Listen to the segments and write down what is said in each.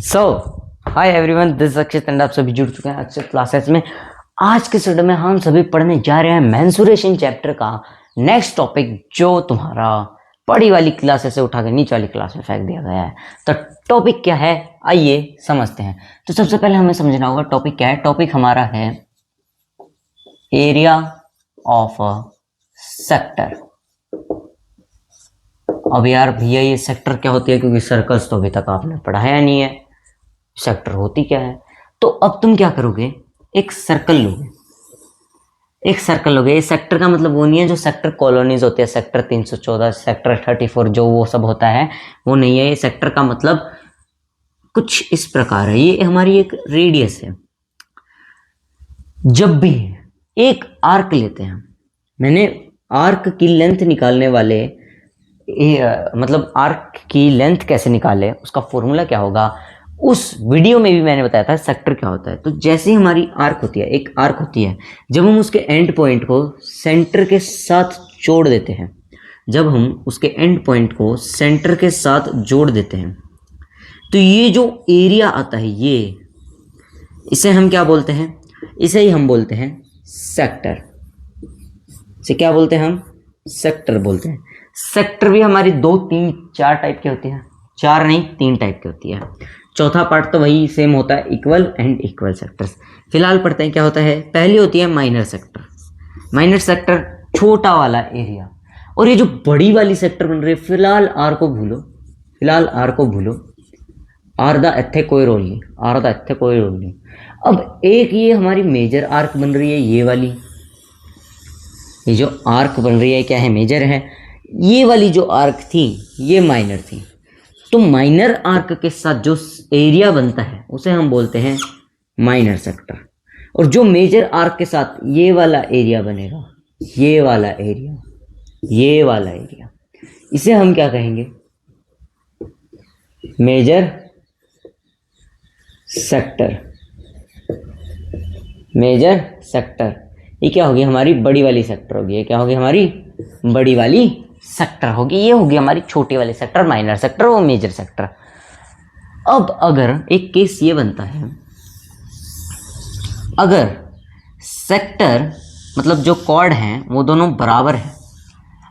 So hi everyone, this Akshit and आप सभी जुड़ चुके हैं अक्षित क्लासेस में। आज के सेट में हम सभी पढ़ने जा रहे हैं मेंसुरेशन चैप्टर का नेक्स्ट टॉपिक, जो तुम्हारा बड़ी वाली क्लासेस से उठा के नीचे वाली क्लास में फेंक दिया गया है। तो टॉपिक क्या है, आइए समझते हैं। तो सबसे पहले हमें समझना होगा टॉपिक क्या है। टॉपिक हमारा है एरिया ऑफ अ सेक्टर। अब यार भैया ये सेक्टर क्या होती है, क्योंकि सर्कल्स तो अभी तक आपने पढ़ाया नहीं है, सेक्टर होती क्या है। तो अब तुम क्या करोगे, एक सर्कल लोगे। इस सेक्टर का मतलब वो नहीं है जो सेक्टर कॉलोनीज होती है, सेक्टर 314, सेक्टर 34, जो वो सब होता है वो नहीं है। ये सेक्टर का मतलब कुछ इस प्रकार है, ये हमारी एक रेडियस है। जब भी एक आर्क लेते हैं, मैंने आर्क की लेंथ निकालने वाले मतलब आर्क की लेंथ कैसे निकाले, उसका फॉर्मूला क्या होगा, उस वीडियो में भी मैंने बताया था सेक्टर क्या होता है। तो जैसे ही हमारी आर्क होती है, एक आर्क होती है, जब हम उसके एंड पॉइंट को सेंटर के साथ जोड़ देते हैं, जब हम उसके एंड पॉइंट को सेंटर के साथ जोड़ देते हैं, तो ये जो एरिया आता है, ये इसे हम क्या बोलते हैं, इसे ही हम बोलते हैं सेक्टर। इसे क्या बोलते हैं हम, सेक्टर बोलते हैं। सेक्टर भी हमारी 2, 3, 4 टाइप की होती है, 4 नहीं 3 टाइप की होती है। चौथा पार्ट तो वही सेम होता है, इक्वल एंड इक्वल सेक्टर्स। फिलहाल पढ़ते हैं क्या होता है। पहली होती है माइनर सेक्टर। माइनर सेक्टर छोटा वाला एरिया। और ये जो बड़ी वाली सेक्टर बन रही है, फिलहाल आर को भूलो, आर दा इत्थे कोई रोल नहीं। अब एक ये हमारी मेजर आर्क बन रही है, ये वाली, ये जो आर्क बन रही है क्या है, मेजर है। ये वाली जो आर्क थी ये माइनर थी। तो माइनर आर्क के साथ जो एरिया बनता है उसे हम बोलते हैं माइनर सेक्टर। और जो मेजर आर्क के साथ ये वाला एरिया बनेगा, ये वाला एरिया, इसे हम क्या कहेंगे, मेजर सेक्टर। ये क्या होगी, हमारी बड़ी वाली सेक्टर होगी। ये क्या होगी, हमारी बड़ी वाली सेक्टर होगी। ये होगी हमारी छोटी वाली सेक्टर, माइनर सेक्टर, वो मेजर सेक्टर। अब अगर एक केस ये बनता है, अगर सेक्टर मतलब जो कॉर्ड हैं वो दोनों बराबर है,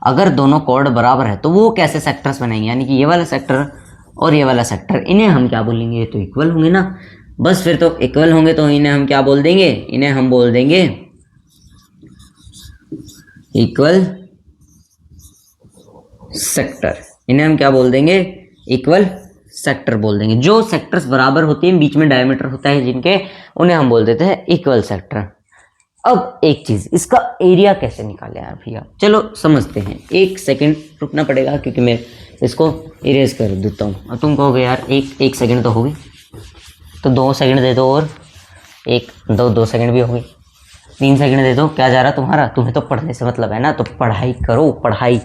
अगर दोनों कॉर्ड बराबर है तो वो कैसे सेक्टर्स बनेंगे, यानी कि ये वाला सेक्टर और ये वाला सेक्टर, इन्हें हम क्या बोलेंगे, ये तो इक्वल होंगे ना। बस फिर तो इक्वल होंगे तो इन्हें हम क्या बोल देंगे, इन्हें हम बोल देंगे इक्वल सेक्टर। इन्हें हम क्या बोल देंगे, इक्वल सेक्टर बोल देंगे। जो सेक्टर्स बराबर होती हैं, बीच में डायमीटर होता है जिनके, उन्हें हम बोल देते हैं इक्वल सेक्टर। अब एक चीज, इसका एरिया कैसे निकाले यार भैया, चलो समझते हैं। 1 सेकंड रुकना पड़ेगा क्योंकि मैं इसको इरेज कर देता हूँ। अब तुम कहोगे यार एक सेकंड तो होगी, तो 2 सेकंड दे दो, और 2 सेकंड भी होगी, 3 सेकंड दे दो। क्या जा रहा तुम्हारा, तुम्हें तो पढ़ने से मतलब है ना, तो पढ़ाई करो, पढ़ाई।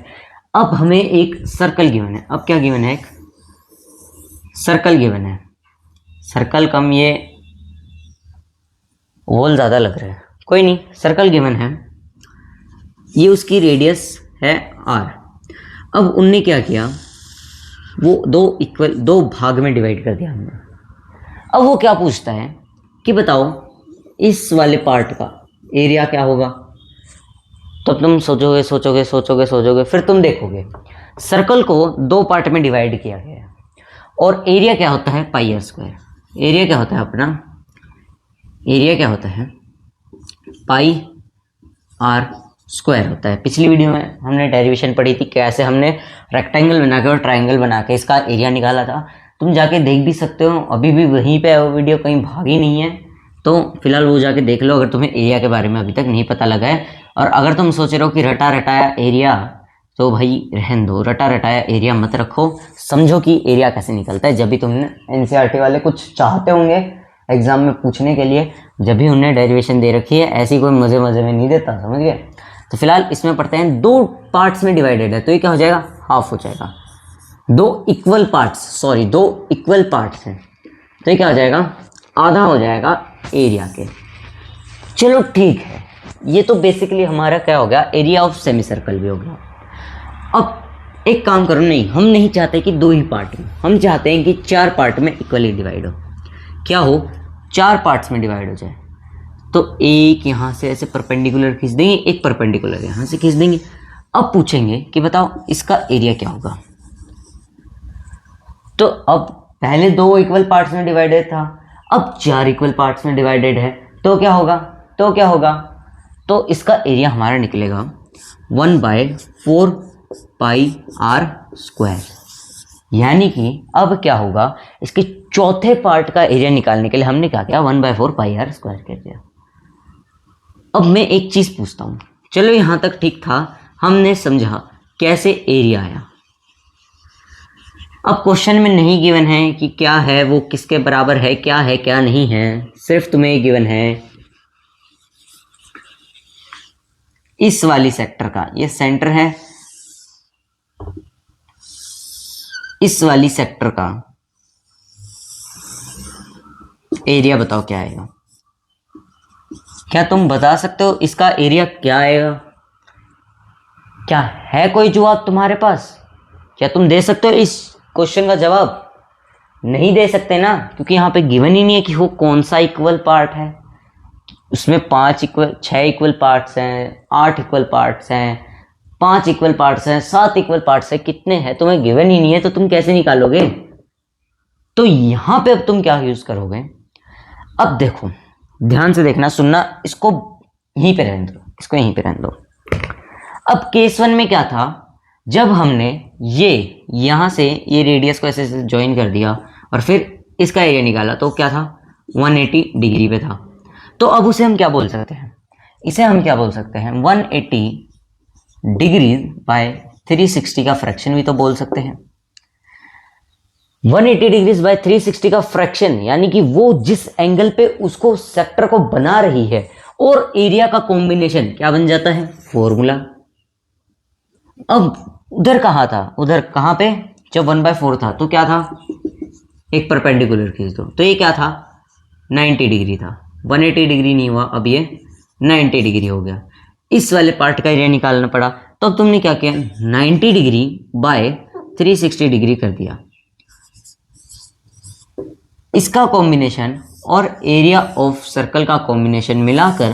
अब हमें एक सर्कल गिवन है। अब क्या गिवन है, एक सर्कल गिवन है। सर्कल कम, ये वोल ज़्यादा लग रहा है, कोई नहीं, सर्कल गिवन है। ये उसकी रेडियस है r। अब उनने क्या किया, वो 2 भाग में डिवाइड कर दिया हमने। अब वो क्या पूछता है कि बताओ इस वाले पार्ट का एरिया क्या होगा। तो तुम सोचोगे, फिर तुम देखोगे सर्कल को 2 पार्ट में डिवाइड किया गया है, और एरिया क्या होता है, पाई r स्क्वायर। एरिया क्या होता है अपना, एरिया क्या होता है, पाई r स्क्वायर होता है। पिछली वीडियो में हमने डेरिवेशन पढ़ी थी, कैसे हमने रेक्टेंगल बना के और ट्राइंगल बना के इसका एरिया निकाला था। तुम जाके देख भी सकते हो, अभी भी वहीं पे है वो वीडियो, कहीं भागी नहीं है। तो फिलहाल वो जाके देख लो अगर तुम्हें एरिया के बारे में अभी तक नहीं पता लगा है। और अगर तुम सोच रहे हो कि रटा रटाया एरिया, तो भाई रहन दो, रटा रटाया एरिया मत रखो। समझो कि एरिया कैसे निकलता है। जब भी तुमने एनसीईआरटी वाले कुछ चाहते होंगे एग्जाम में पूछने के लिए, जब भी उन्हें डेरिवेशन दे रखी है, ऐसी कोई मजे में नहीं देता, समझ गए। तो फिलहाल इसमें पढ़ते हैं, 2 पार्ट्स में डिवाइडेड है, तो ये क्या हो जाएगा, हाफ हो जाएगा। 2 इक्वल पार्ट्स हैं, तो ये क्या हो जाएगा, आधा हो जाएगा एरिया के। चलो ठीक है, ये तो बेसिकली हमारा क्या हो गया, एरिया ऑफ सेमी सर्कल भी हो गया। अब एक काम करो, नहीं हम नहीं चाहते कि 2 ही पार्ट में, हम चाहते हैं कि 4 पार्ट में इक्वली डिवाइड हो। क्या हो, 4 पार्ट्स में डिवाइड हो जाए। तो एक यहाँ से ऐसे परपेंडिकुलर खींच देंगे, एक परपेंडिकुलर यहाँ से खींच देंगे। अब पूछेंगे कि बताओ इसका एरिया क्या होगा। तो अब पहले 2 इक्वल पार्ट्स में डिवाइडेड था, अब 4 इक्वल पार्ट्स में डिवाइडेड है, तो क्या होगा, तो इसका एरिया हमारा निकलेगा 1/4 पाई आर स्क्वायर। यानी कि अब क्या होगा, इसके चौथे पार्ट का एरिया निकालने के लिए हमने क्या किया, 1/4 पाई आर स्क्वायर कर दिया। अब मैं एक चीज पूछता हूं, चलो यहां तक ठीक था, हमने समझा कैसे एरिया आया। अब क्वेश्चन में नहीं गिवन है कि क्या है वो, किसके बराबर है क्या नहीं है, सिर्फ तुम्हें गिवन है इस वाली सेक्टर का, ये सेंटर है, इस वाली सेक्टर का एरिया बताओ क्या आएगा। क्या तुम बता सकते हो इसका एरिया क्या आएगा? क्या है कोई जवाब तुम्हारे पास? क्या तुम दे सकते हो इस क्वेश्चन का जवाब? नहीं दे सकते ना, क्योंकि यहाँ पे गिवन ही नहीं है कि वो कौन सा इक्वल पार्ट है। उसमें 6 इक्वल पार्ट्स हैं, 8 इक्वल पार्ट्स हैं, 5 इक्वल पार्ट्स हैं, 7 इक्वल पार्ट्स हैं, कितने हैं तुम्हें गिवन ही नहीं है, तो तुम कैसे निकालोगे? तो यहां पे अब तुम क्या यूज करोगे? अब देखो, ध्यान से देखना, सुनना, इसको यहीं पे रहने दो, इसको यहीं पे रहने दो। अब केस 1 में क्या था, जब हमने यहां से ये रेडियस को ऐसे ज्वाइन कर दिया और फिर इसका एरिया निकाला, तो क्या था, 180 डिग्री पे था। तो अब उसे हम क्या बोल सकते हैं, इसे हम क्या बोल सकते हैं, 180 डिग्री बाय 360 का फ्रैक्शन भी तो बोल सकते हैं। 180 डिग्रीज बाय 360 का फ्रैक्शन, यानी कि वो जिस एंगल पे उसको सेक्टर को बना रही है और एरिया का कॉम्बिनेशन क्या बन जाता है, फॉर्मूला। अब उधर कहाँ था, उधर कहाँ पे, जब 1/4 था तो क्या था, एक परपेंडिकुलर खींच दो, तो ये क्या था, 90 डिग्री था। 180 डिग्री नहीं हुआ, अब ये 90 डिग्री हो गया। इस वाले पार्ट का एरिया निकालना पड़ा, तो अब तुमने क्या किया, 90 डिग्री बाय 360 डिग्री कर दिया। इसका कॉम्बिनेशन और एरिया ऑफ सर्कल का कॉम्बिनेशन मिलाकर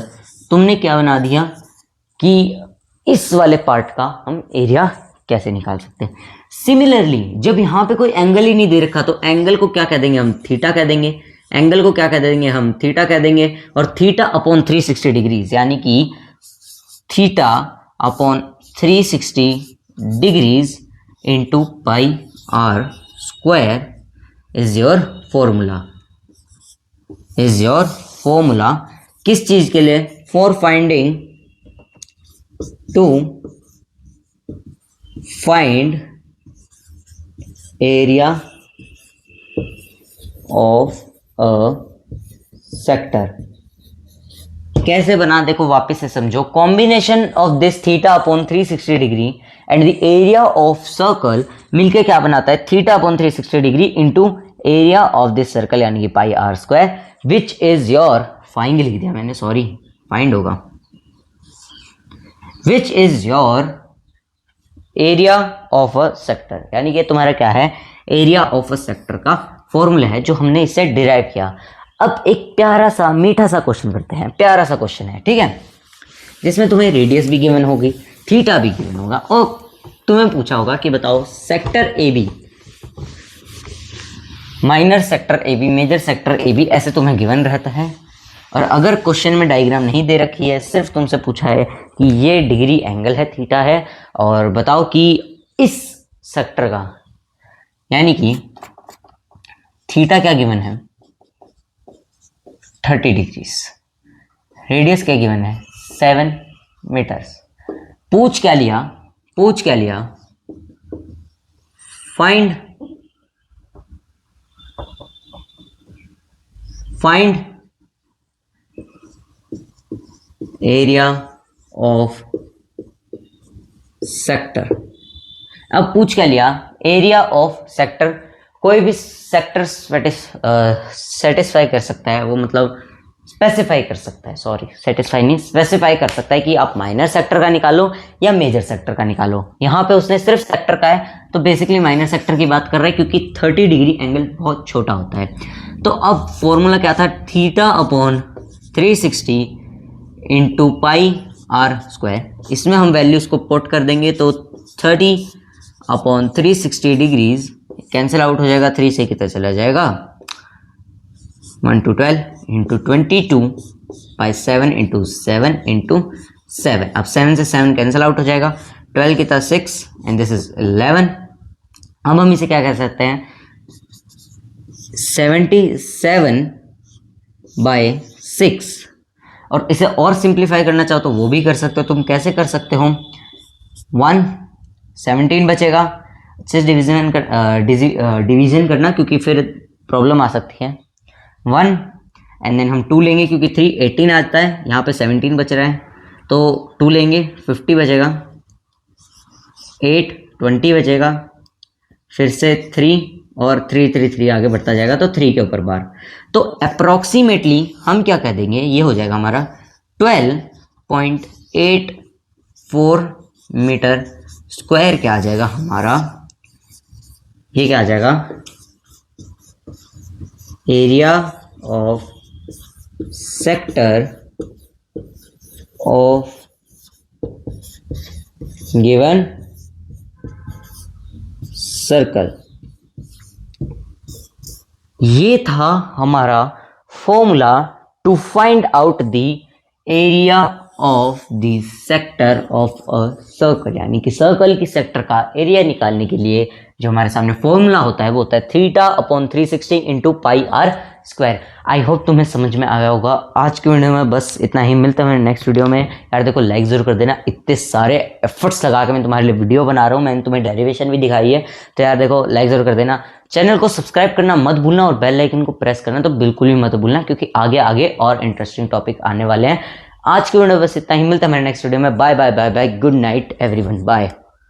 तुमने क्या बना दिया कि इस वाले पार्ट का हम एरिया कैसे निकाल सकते हैं। सिमिलरली जब यहाँ पे कोई एंगल ही नहीं दे रखा, तो एंगल को क्या कह देंगे हम, थीटा कह देंगे। एंगल को क्या कह देंगे हम, थीटा कह देंगे। और थीटा अपॉन 360 डिग्रीज, यानी कि theta upon 360 degrees into pi r square is your formula, किस चीज के लिए, for finding, to find area of a sector. कैसे बना, देखो वापस से समझो, combination of this theta upon 360 degree and the area of circle मिलके क्या बनाता है, theta upon 360 degree into area of this circle, यानी कि pi r square, which is your, find लिख दिया मैंने, सॉरी, फाइंड होगा, विच is your area of a sector, यानी कि तुम्हारा क्या है, एरिया ऑफ अ सेक्टर का फॉर्मूला है जो हमने इससे डिराइव किया। अब एक प्यारा सा मीठा सा क्वेश्चन करते हैं, प्यारा सा क्वेश्चन है, ठीक है, जिसमें तुम्हें रेडियस भी गिवन होगी, थीटा भी गिवन होगा, और तुम्हें पूछा होगा कि बताओ sector A B, minor sector A B, major sector A B, ऐसे तुम्हें गिवन रहता है। और अगर क्वेश्चन में डायग्राम नहीं दे रखी है, सिर्फ तुमसे पूछा है कि ये डिग्री एंगल है, थीटा है, और बताओ कि इस सेक्टर का, यानी कि थीटा क्या गिवन है, 30 डिग्रीज, रेडियस क्या गिवन है, 7 मीटर्स। पूछ क्या लिया, फाइंड एरिया ऑफ सेक्टर। अब पूछ क्या लिया, एरिया ऑफ सेक्टर। कोई भी सेक्टर सेटिस्फाई कर सकता है, वो मतलब स्पेसिफाई कर सकता है, सॉरी सेटिस्फाई नहीं, स्पेसिफाई कर सकता है कि आप माइनर सेक्टर का निकालो या मेजर सेक्टर का निकालो। यहाँ पे उसने सिर्फ सेक्टर का है, तो बेसिकली माइनर सेक्टर की बात कर रहा है क्योंकि 30 डिग्री एंगल बहुत छोटा होता है। तो अब फॉर्मूला क्या था, theta upon 360 into pi r square. इसमें हम वैल्यूज को पुट कर देंगे तो 30 अपॉन 360 डिग्रीज कैंसिल आउट हो जाएगा, 3 से कितना चला जाएगा 1 to 12 into 22 by 7 into 7 into 7। अब 7 से 7 कैंसिल आउट हो जाएगा, 12 कितना 6 एंड दिस इज 11। अब हम इसे क्या कह सकते हैं 77 बाई 6। और इसे और सिंप्लीफाई करना चाहो तो वो भी कर सकते हो। तुम कैसे कर सकते हो, 17 बचेगा, अच्छे डिवीजन करना क्योंकि फिर प्रॉब्लम आ सकती है। 1 एंड देन हम 2 लेंगे क्योंकि 3 18 आता है, यहाँ पे 17 बच रहा है तो 2 लेंगे 50 बचेगा, 8 20 बचेगा, फिर से 3 और 3 3 3 आगे बढ़ता जाएगा तो 3 के ऊपर बार। तो अप्रॉक्सीमेटली हम क्या कह देंगे, ये हो जाएगा हमारा 12.84 मीटर स्क्वायर क्या आ जाएगा हमारा, ये क्या आ जाएगा area of sector of given circle. ये था हमारा formula to find out the area of the sector of a circle, यानी कि सर्कल की सेक्टर का एरिया निकालने के लिए जो हमारे सामने फॉर्मूला होता है वो होता है theta upon 360 into pi r square. I hope तुम्हें समझ में आया होगा। आज की वीडियो में बस इतना ही, मिलता है नेक्स्ट वीडियो में। यार देखो लाइक जरूर कर देना, इतने सारे एफर्ट्स लगा के मैं तुम्हारे लिए वीडियो बना रहा हूँ, मैंने तुम्हें डेरिवेशन भी दिखाई है, तो यार देखो लाइक जरूर कर देना। चैनल को सब्सक्राइब करना मत भूलना और बेल आइकन को प्रेस करना तो बिल्कुल भी मत भूलना क्योंकि आगे आगे और इंटरेस्टिंग टॉपिक आने वाले हैं। आज की वीडियो बस इतना ही, मिलता है मेरे नेक्स्ट वीडियो में। Bye bye bye bye, good night everyone, bye.